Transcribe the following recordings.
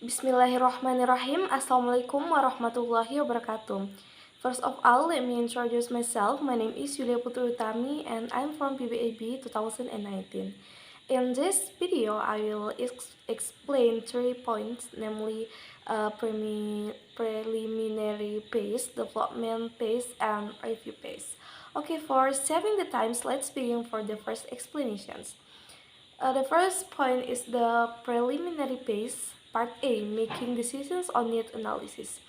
Bismillahirrahmanirrahim. Assalamualaikum warahmatullahi wabarakatuh. First of all, let me introduce myself. My name is Yulia Putri and I'm from PBI 2019. In this video, I will explain 3 points, namely preliminary phase, development phase, and review phase. Okay, for saving the times, let's begin for the first explanations. The first point is the preliminary phase, part A, making decisions on need analysis.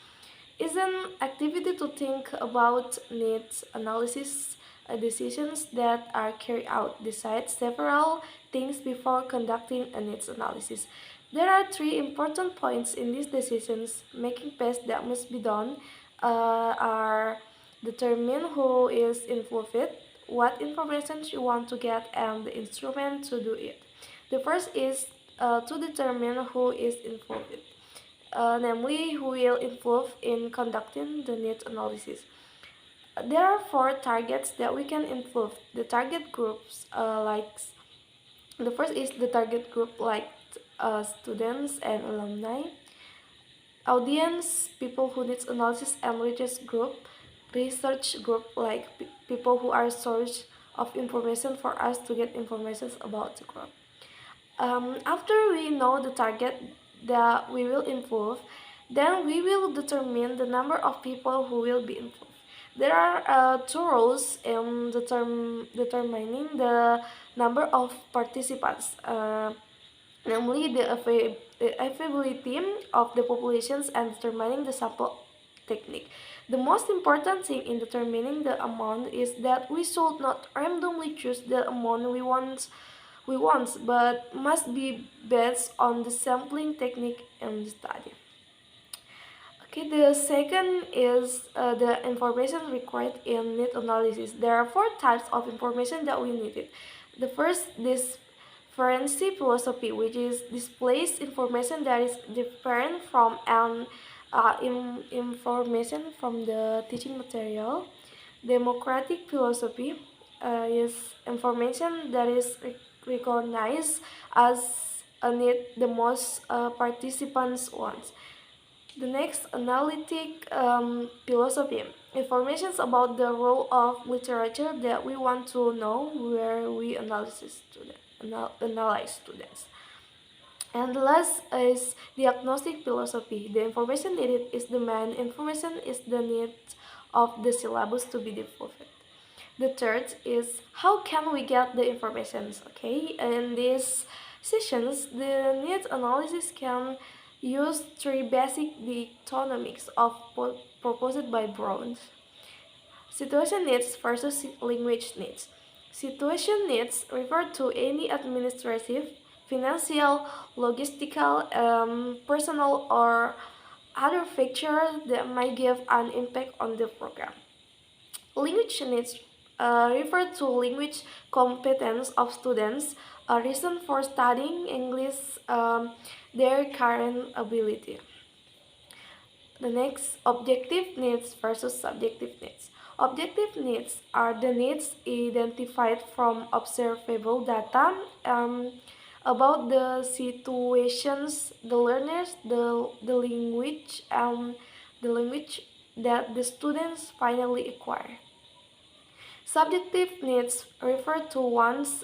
Is an activity to think about needs analysis decisions that are carried out, decide several things before conducting a needs analysis. There are 3 important points in these decisions making phase that must be done are determine who is involved, what information you want to get, and the instrument to do it. The first is to determine who is involved, namely who will involve in conducting the needs analysis. There are 4 targets that we can involve. The target groups the first is the target group like students and alumni, audience, people who needs analysis and research group like people who are source of information for us to get information about the group. After we know the target that we will involve, then we will determine the number of people who will be involved. There are 2 rules in determining the number of participants, namely the availability of the populations and determining the sample technique. The most important thing in determining the amount is that we should not randomly choose the amount we want, but must be based on the sampling technique in the study. Okay, the second is the information required in need analysis. There are 4 types of information that we needed. The first, this differential philosophy, which is displays information that is different from information from the teaching material. Democratic philosophy is information that is recognized as a need the most participants want. The next, analytic philosophy, information about the role of literature that we want to know where we analyze students. And the last is diagnostic philosophy. The information needed is the main information is the need of the syllabus to be developed. The third is how can we get the information? Okay, in these sessions, the needs analysis can use 3 basic dichotomies proposed by Brown. Situation needs versus language needs. Situation needs refer to any administrative, financial, logistical, personal, or other factor that might give an impact on the program. Language needs refer to language competence of students, a reason for studying English, their current ability. The next, objective needs versus subjective needs. Objective needs are the needs identified from observable data about the situations, the learners, the language, the language that the students finally acquire. Subjective needs refer to one's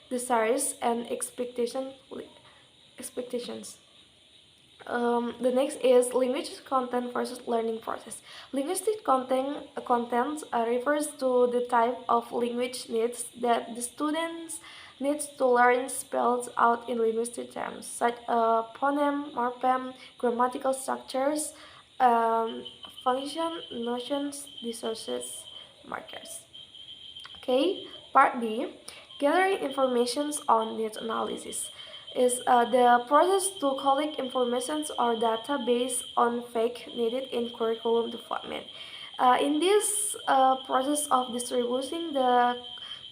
desires and expectations. The next is language content versus learning process. Linguistic content refers to the type of language needs that the students needs to learn spelled out in linguistic terms, such as phoneme, morpheme, grammatical structures, function, notions, resources, markers. Okay, part B, gathering information on needs analysis is the process to collect information or data based on facts needed in curriculum development. In this process of distributing the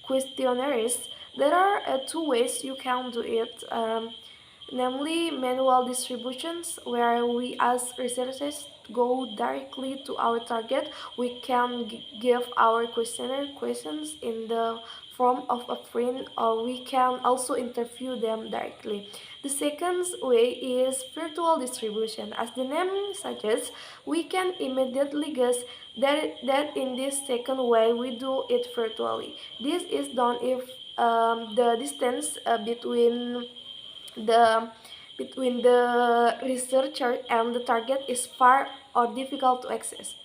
questionnaires, there are 2 ways you can do it, namely manual distributions, where we as researchers go directly to our target. We can give our questionnaire questions in the form of a friend, or we can also interview them directly. The second way is virtual distribution. As the name suggests, we can immediately guess that in this second way we do it virtually. This is done if the distance the between the researcher and the target is far or difficult to access.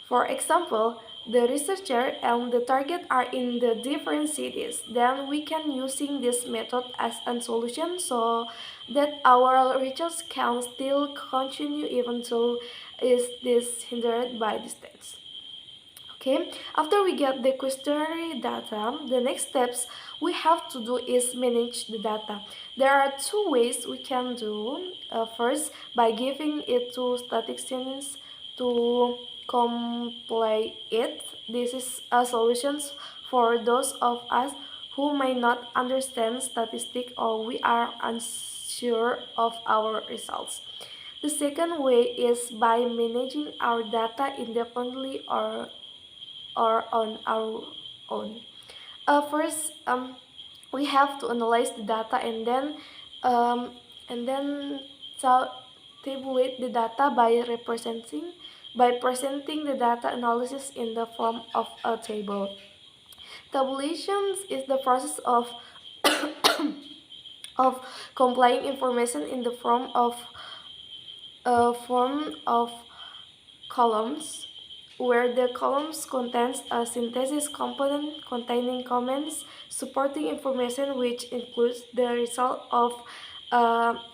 For example, the researcher and the target are in the different cities. Then we can using this method as a solution so that our research can still continue even though is this hindered by distance. Okay, after we get the questionnaire data, the next steps we have to do is manage the data. There are two ways we can do. First, by giving it to statisticians to compile it. This is a solution for those of us who may not understand statistics or we are unsure of our results. The second way is by managing our data independently or on our own. First, we have to analyze the data um, and then tabulate the data by presenting the data analysis in the form of a table. Tabulation is the process of compiling information in the form of columns, where the columns contains a synthesis component containing comments supporting information, which includes the result of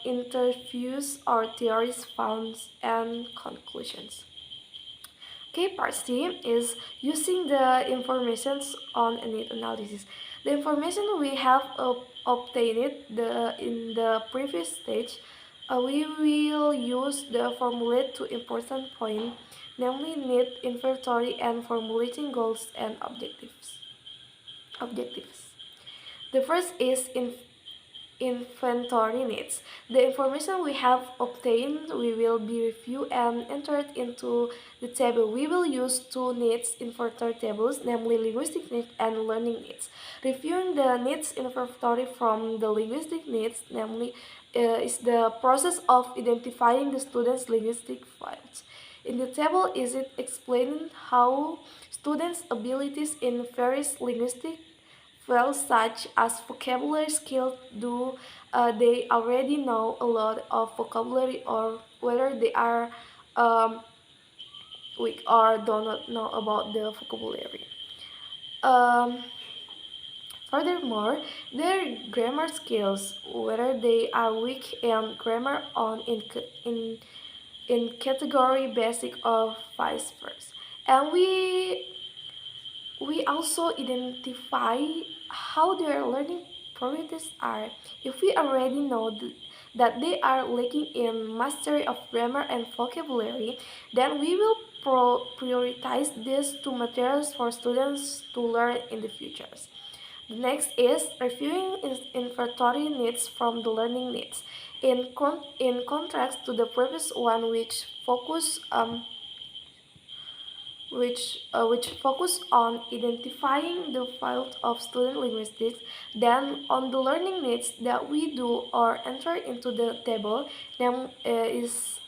interviews or theories found and conclusions. Okay, part C is using the information on a need analysis. The information we have obtained in the previous stage, we will use the formulate to important point, namely need, inventory, and formulating goals and objectives. The first is inventory needs. The information we have obtained we will be reviewed and entered into the table. We will use two needs inventory tables, namely linguistic needs and learning needs. Reviewing the needs inventory from the linguistic needs, namely, is the process of identifying the students' linguistic files. In the table is it explaining how students' abilities in various linguistic fields such as vocabulary skills do they already know a lot of vocabulary or whether they are weak or do not know about the vocabulary. Um, Furthermore, their grammar skills, whether they are weak in grammar or in category basic or vice versa. And we also identify how their learning priorities are. If we already know that they are lacking in mastery of grammar and vocabulary, then we will prioritize these two materials for students to learn in the future. The next is reviewing inventory needs from the learning needs. In contrast to the previous one, which focus on identifying the field of student linguistics, then on the learning needs that we do or enter into the table, then is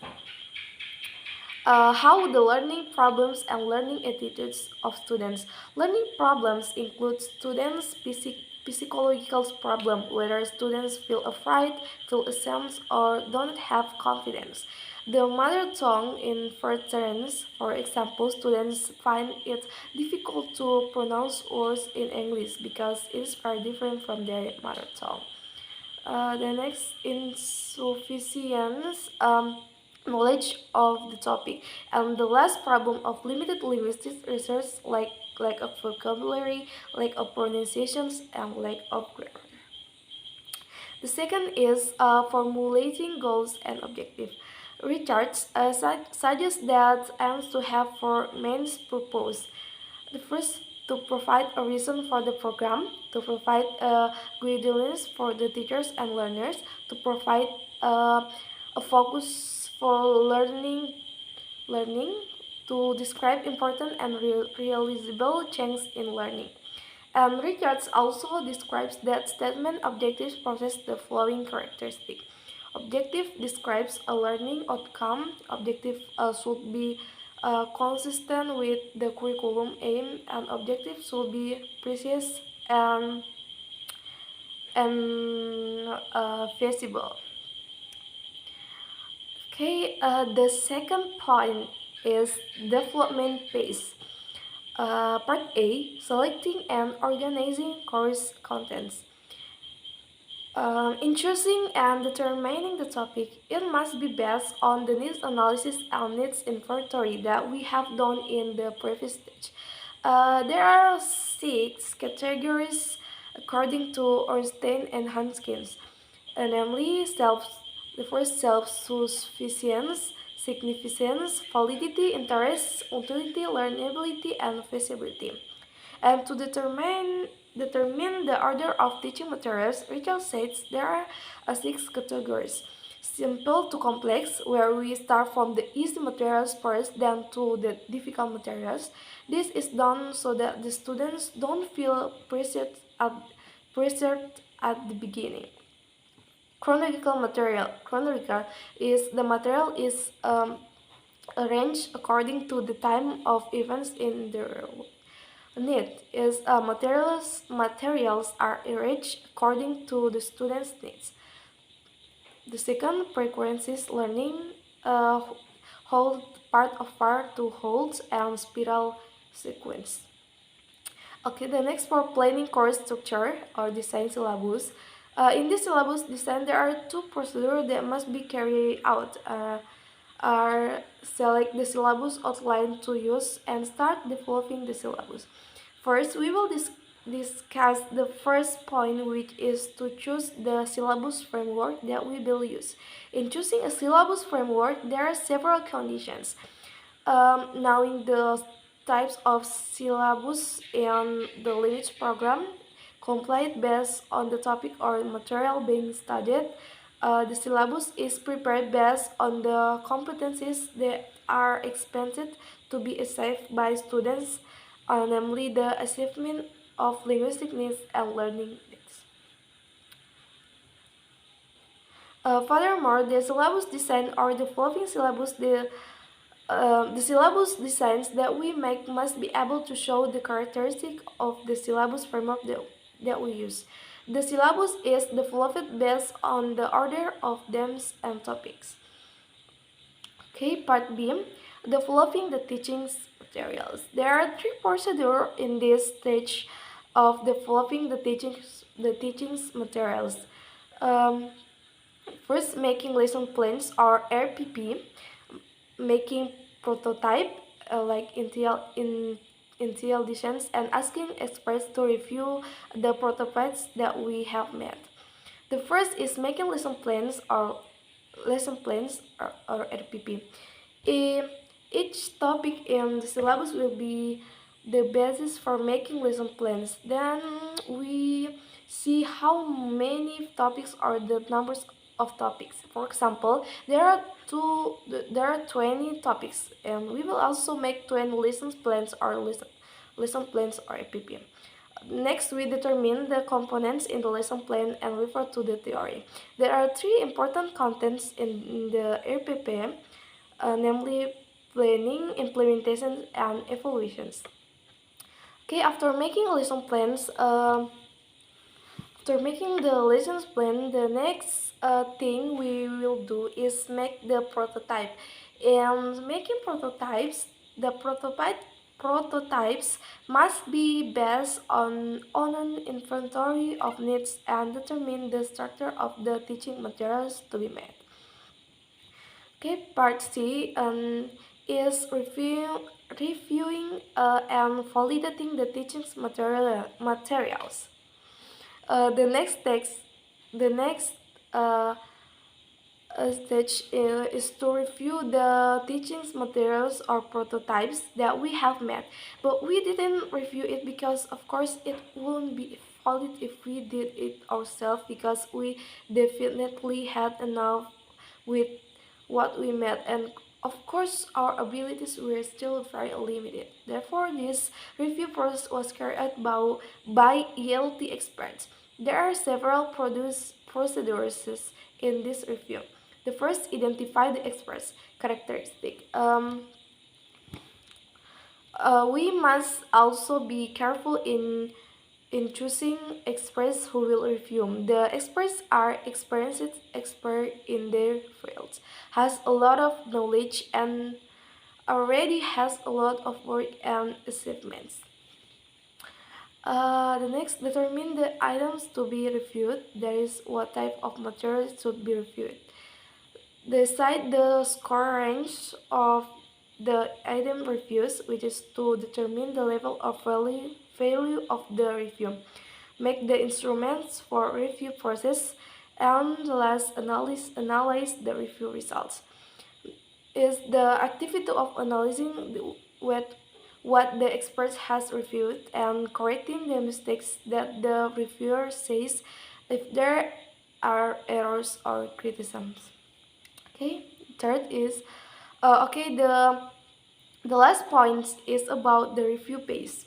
how the learning problems and learning attitudes of students. Learning problems include students' psychological problem, whether students feel afraid, feel ashamed, or don't have confidence. The mother tongue in terms, for example, students find it difficult to pronounce words in English because it is very different from their mother tongue. The next, insufficient knowledge of the topic, and the last problem of limited linguistic research, like lack of vocabulary, lack of pronunciations, and lack of grammar. The second is formulating goals and objectives. Richards suggests that aims to have four main purposes. The first, to provide a reason for the program, to provide guidance for the teachers and learners, to provide a focus for learning, to describe important and realizable change in learning, And Richards also describes that statement objectives possess the following characteristic. Objective describes a learning outcome. Objective should be consistent with the curriculum aim, and objective should be precise and feasible. Okay, the second point is development phase. Part A, selecting and organizing course contents. In choosing and determining the topic, it must be based on the needs analysis and needs inventory that we have done in the previous stage. There are six categories according to Ornstein and Hanskins, namely the first self-sufficiency, significance, validity, interest, utility, learnability, and feasibility. And to determine the order of teaching materials, Rachel says there are six categories. Simple to complex, where we start from the easy materials first, then to the difficult materials. This is done so that the students don't feel pressured at the beginning. Chronological material. Chronological is the material is arranged according to the time of events in the need is materials are arranged according to the student's needs. The second frequencies learning hold part of part to holds and spiral sequence. Okay, the next for planning course structure or design syllabus. In this syllabus design, there are two procedures that must be carried out. Are select the syllabus outline to use and start developing the syllabus. First, we will discuss the first point, which is to choose the syllabus framework that we will use. In choosing a syllabus framework, there are several conditions. Knowing the types of syllabus and the limits program, complete based on the topic or material being studied. The syllabus is prepared based on the competencies that are expected to be achieved by students, namely the achievement of linguistic needs and learning needs. Furthermore, the syllabus design or developing syllabus, the syllabus designs that we make must be able to show the characteristic of the syllabus framework that we use. The syllabus is developed based on the order of themes and topics. Okay, part B, developing the teaching materials. There are three procedures in this stage of developing the teaching materials. First, making lesson plans or RPP, making prototype like initial designs, and asking experts to review the prototypes that we have made. The first is making lesson plans or RPP. Each topic in the syllabus will be the basis for making lesson plans. Then we see how many topics or the numbers of topics. For example, there are 20 topics, and we will also make 20 lesson plans or APP. Next, we determine the components in the lesson plan and refer to the theory. There are three important contents in the RPP, namely planning, implementation, and evaluations. Okay, after making lesson plans, after making the lessons plan, the next thing we will do is make the prototype. And making prototypes, the prototypes must be based on an inventory of needs and determine the structure of the teaching materials to be made. Okay, part C is reviewing and validating the teaching materials. The next stage is to review the teaching materials or prototypes that we have made, but we didn't review it because of course it wouldn't be valid if we did it ourselves, because we definitely had enough with what we made, and Of course, our abilities were still very limited. Therefore, this review process was carried out by ELT experts. There are several procedures in this review. The first, identify the expert's characteristic. We must also be careful in choosing experts who will review. The experts are experienced expert in their fields, has a lot of knowledge and already has a lot of work and achievements. The next, determine the items to be reviewed. That is what type of material should be reviewed. Decide the score range of the item reviews, which is to determine the level of value of the review. Make the instruments for review process, and last, analyze the review results. Is the activity of analyzing what the expert has reviewed and correcting the mistakes that the reviewer says if there are errors or criticisms. Okay, third is okay, the last point is about the review pace.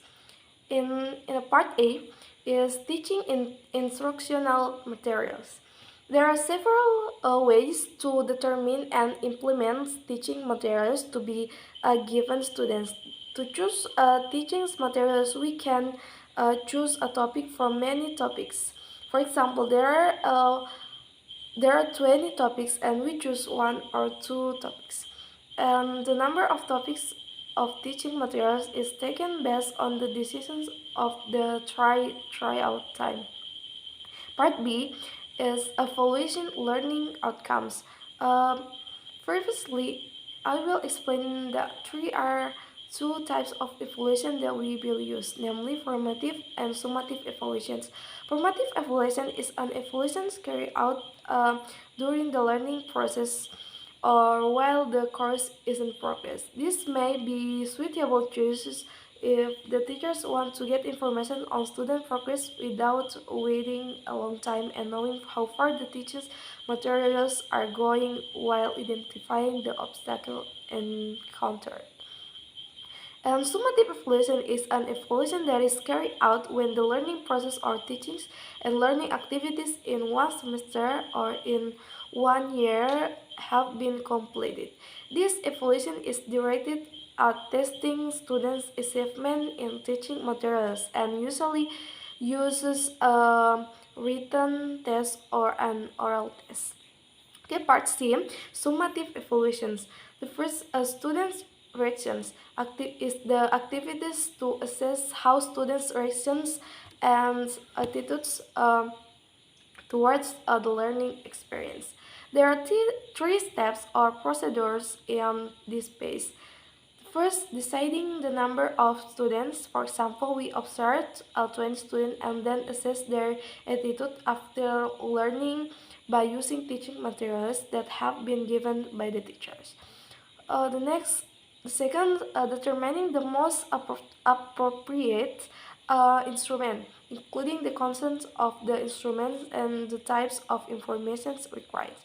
In a part A is teaching instructional materials. There are several ways to determine and implement teaching materials to be given students. To choose teaching materials, we can choose a topic from many topics. For example, there are 20 topics and we choose one or two topics. And the number of topics of teaching materials is taken based on the decisions of the tryout time. Part B is evaluation learning outcomes. Um, Previously, I will explain that three are two types of evaluation that we will use, namely formative and summative evaluations. Formative evaluation is an evaluation carried out during the learning process or while the course is in progress. This may be suitable choices if the teachers want to get information on student progress without waiting a long time and knowing how far the teacher's materials are going while identifying the obstacle encountered. Summative evaluation is an evaluation that is carried out when the learning process or teachings and learning activities in one semester or in 1 year have been completed. This evaluation is directed at testing students' achievement in teaching materials and usually uses a written test or an oral test. Okay, part C, summative evaluations. The first, students' reactions is the activities to assess how students' reactions and attitudes towards the learning experience. There are three steps or procedures in this phase. First, deciding the number of students. For example, we observed 20 students and then assess their attitude after learning by using teaching materials that have been given by the teachers. The second, determining the most appropriate instrument, including the content of the instruments and the types of information required.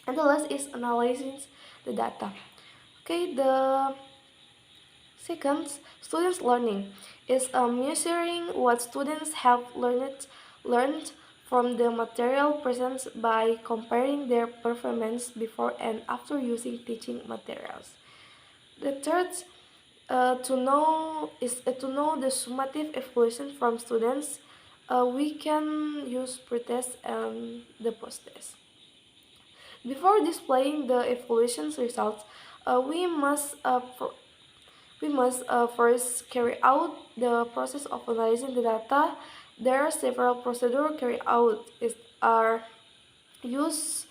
And the last is analyzing the data. Okay, the second, students' learning is measuring what students have learned from the material present by comparing their performance before and after using teaching materials. The third, to know the summative evaluation from students. We can use pretest and the post-test. Before displaying the evaluation results, we must first carry out the process of analyzing the data. There are several procedures carried out. Are use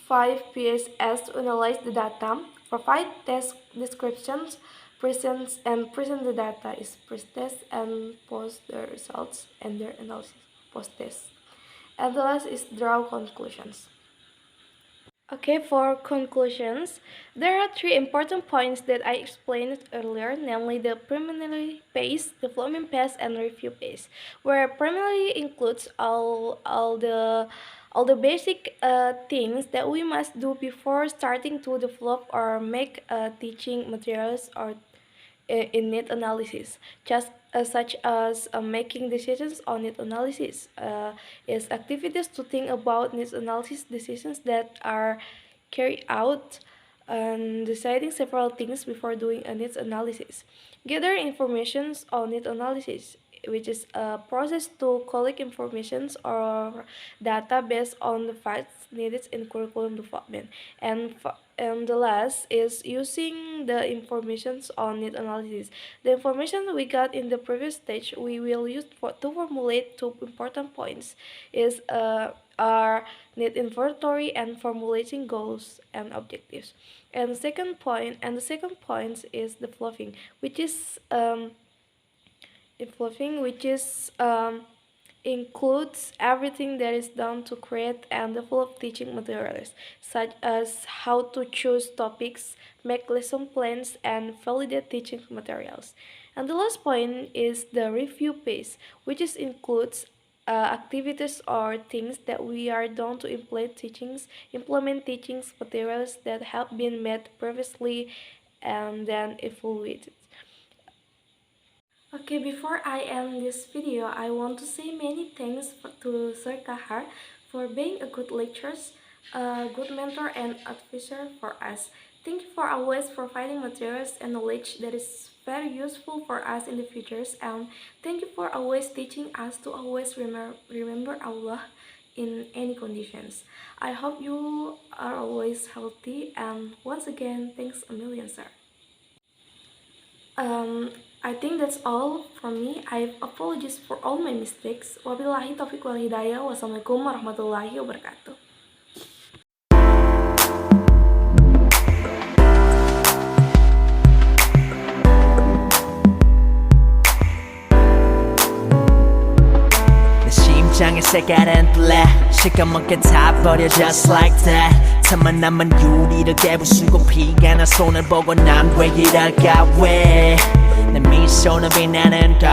5 PSS to analyze the data, provide test descriptions, present the data is pre-test and post the results and their analysis post-test. And the last is draw conclusions. Okay, for conclusions, there are three important points that I explained earlier, namely the preliminary phase, development phase, and review phase, where preliminary includes all all the basic things that we must do before starting to develop or make teaching materials or in need analysis, just such as making decisions on need analysis, is activities to think about needs analysis decisions that are carried out and deciding several things before doing a needs analysis. Gather information on need analysis, which is a process to collect information or data based on the facts needed in curriculum development. And the last is using the information on need analysis. The information we got in the previous stage we will use to formulate two important points is our need inventory and formulating goals and objectives. And the second point is developing, which is includes everything that is done to create and develop teaching materials, such as how to choose topics, make lesson plans, and validate teaching materials. And the last point is the review phase, which includes activities or things that we are done to implement teachings materials that have been made previously and then evaluated. Okay, before I end this video, I want to say many thanks to Sir Kahar for being a good lecturer, a good mentor and advisor for us. Thank you for always providing materials and knowledge that is very useful for us in the futures, and thank you for always teaching us to always remember Allah in any conditions. I hope you are always healthy, and once again, thanks a million, sir. I think that's all from me. I apologize for all my mistakes. Wabillahi taufiq wal hidayah. Wassalamualaikum warahmatullahi wabarakatuh. 심장의 색깔은 black 시커멓게 타버려 just like that 틈만 남은 유리를 깨부수고 피가 나 손을 보고 난 왜 이럴까 왜 내 미소는 빛나는도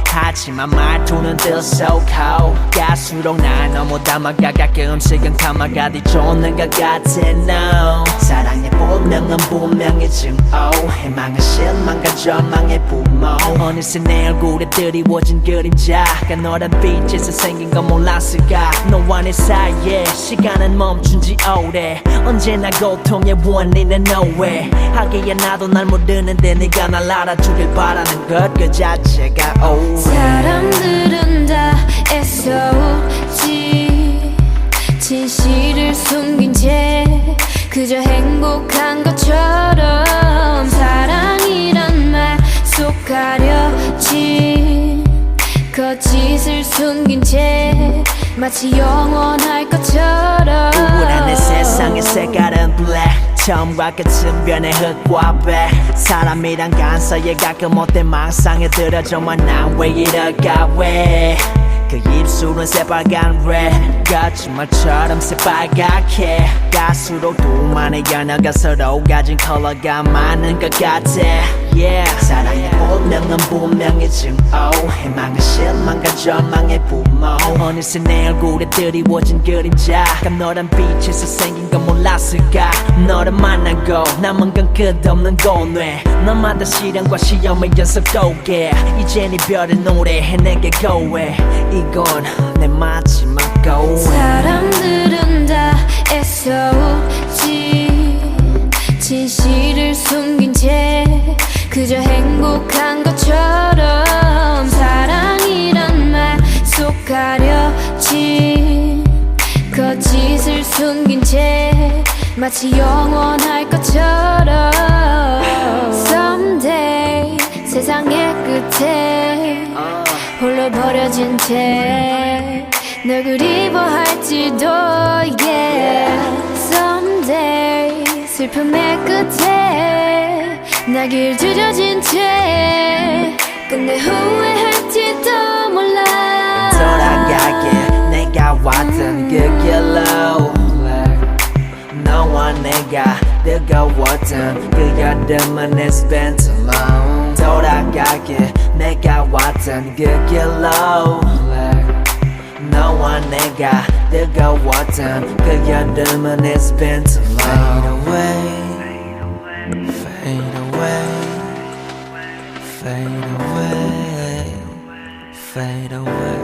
하지만 말투는 들썩하고 갈수록 날 너무 담아가 가끔씩은 감아가 뒤쫓는 것 같아 no 사랑의 본능은 분명히 증오 희망은 실망과 절망의 부모 어느새 내 얼굴에 드리워진 그림자가 너란 빛에서 생긴 건 몰랐을까 너와 내 사이에 시간은 멈춘 지 오래 언제나 고통의 원인은 nowhere 하기에 나도 날 모르는데 네가 날 알아주길 바라는 것 그 자체가 oh 사람들은 다 애써오지 진실을 숨긴 채 그저 행복한 것처럼 사랑이란 말 속 가려진 거짓을 숨긴 채 마치 영원할 것처럼 우울한 내 세상의 색깔은 black 처음과 끝은 변해 흙과 배 사람이란 간사에 가끔 못된 망상에 들어 정말 난 왜 이럴까 왜 그 입술은 새빨간 red 거짓말처럼 새빨갛게 갈수록 둘만의 연어가 서로 가진 컬러가 많은 것 같아 yeah 사랑의 본능은 분명히 증오 희망은 실망과 절망의 부모 어느새 내 얼굴에 드리워진 그림자가 너란 빛에서 생긴 건 몰랐을까 너를 만나고 남은 건 끝없는 고뇌 너마다 시련과 시험의 연속 도개 이젠 이별의 노래해 내게 고해 이건 내 마지막 고해 사람들은 다 애써오지 진실을 숨긴 채 그저 행복한 것처럼 사랑이란 말 속 가려진 거짓을 숨긴 채 마치 영원할 것처럼 Someday 세상의 끝에 홀로 버려진 채 널 그리워할지도 yeah Someday 슬픔의 끝에 날 길들여진 채 끝내 후회할지도 몰라 돌아가게 내가 왔던 그 길로 너와 내가 뜨거웠던 그 여름은 it's been too long 돌아가게 내가 왔던 그 길로 너와 내가 뜨거웠던 그 여름은 it's been too long. Fade away, fade away, fade away,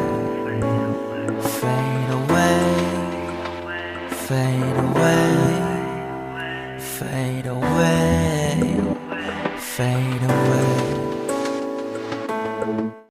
fade away, fade away, fade away, fade away, fade away.